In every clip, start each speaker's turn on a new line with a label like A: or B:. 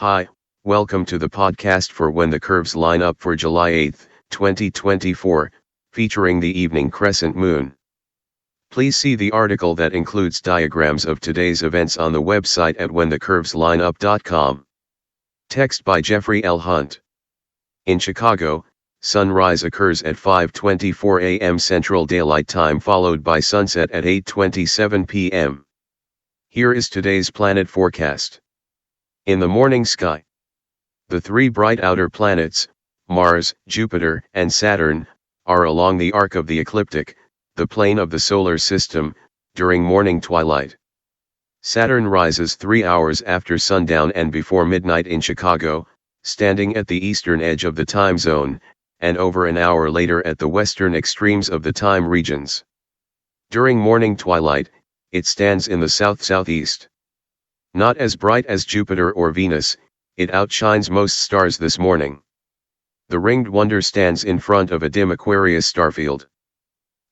A: Hi, welcome to the podcast for When the Curves Line Up for July 8, 2024, featuring the evening crescent moon. Please see the article that includes diagrams of today's events on the website at whenthecurveslineup.com. Text by Jeffrey L. Hunt. In Chicago, sunrise occurs at 5:24 a.m. Central Daylight Time followed by sunset at 8:27 p.m. Here is today's planet forecast. In the morning sky, the three bright outer planets, Mars, Jupiter, and Saturn, are along the arc of the ecliptic, the plane of the solar system, during morning twilight. Saturn rises 3 hours after sundown and before midnight in Chicago, standing at the eastern edge of the time zone, and over an hour later at the western extremes of the time regions. During morning twilight, it stands in the south-southeast. Not as bright as Jupiter or Venus, it outshines most stars this morning. The ringed wonder stands in front of a dim Aquarius starfield.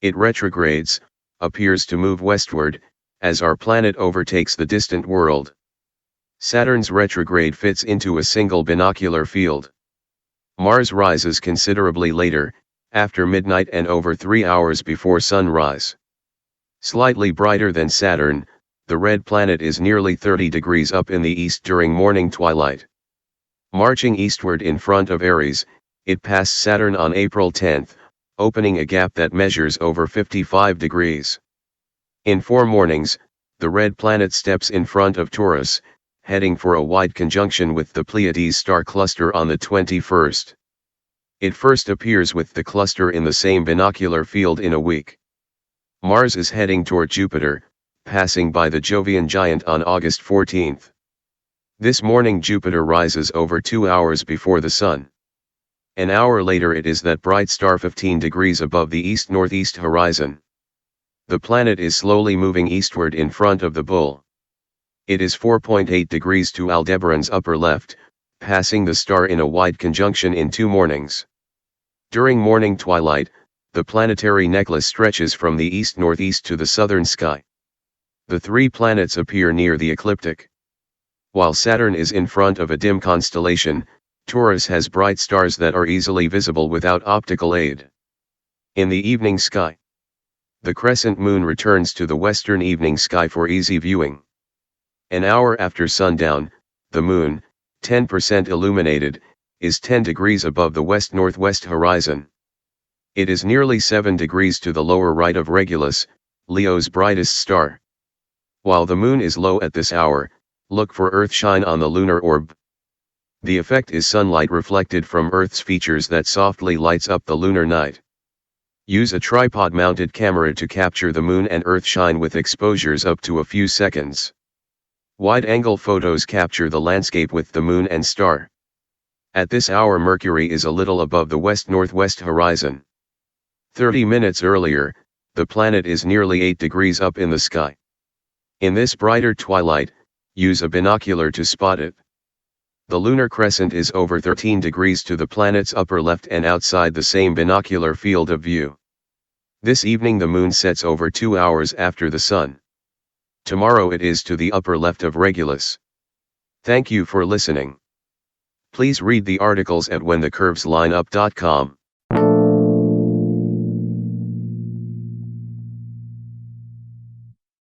A: It retrogrades, appears to move westward, as our planet overtakes the distant world. Saturn's retrograde fits into a single binocular field. Mars rises considerably later, after midnight and over 3 hours before sunrise. Slightly brighter than Saturn, the red planet is nearly 30 degrees up in the east during morning twilight. Marching eastward in front of Aries, it passed Saturn on April 10, opening a gap that measures over 55 degrees. In 4 mornings, the red planet steps in front of Taurus, heading for a wide conjunction with the Pleiades star cluster on the 21st. It first appears with the cluster in the same binocular field in a week. Mars is heading toward Jupiter, passing by the Jovian giant on August 14. This morning Jupiter rises over 2 hours before the Sun. An hour later it is that bright star 15 degrees above the east-northeast horizon. The planet is slowly moving eastward in front of the Bull. It is 4.8 degrees to Aldebaran's upper left, passing the star in a wide conjunction in 2 mornings. During morning twilight, the planetary necklace stretches from the east-northeast to the southern sky. The 3 planets appear near the ecliptic. While Saturn is in front of a dim constellation, Taurus has bright stars that are easily visible without optical aid. In the evening sky, the crescent moon returns to the western evening sky for easy viewing. An hour after sundown, the moon, 10% illuminated, is 10 degrees above the west-northwest horizon. It is nearly 7 degrees to the lower right of Regulus, Leo's brightest star. While the moon is low at this hour, look for earthshine on the lunar orb. The effect is sunlight reflected from Earth's features that softly lights up the lunar night. Use a tripod-mounted camera to capture the moon and earthshine with exposures up to a few seconds. Wide-angle photos capture the landscape with the moon and star. At this hour Mercury is a little above the west-northwest horizon. 30 minutes earlier, the planet is nearly 8 degrees up in the sky. In this brighter twilight, use a binocular to spot it. The lunar crescent is over 13 degrees to the planet's upper left and outside the same binocular field of view. This evening the moon sets over 2 hours after the sun. Tomorrow it is to the upper left of Regulus. Thank you for listening. Please read the articles at whenthecurveslineup.com.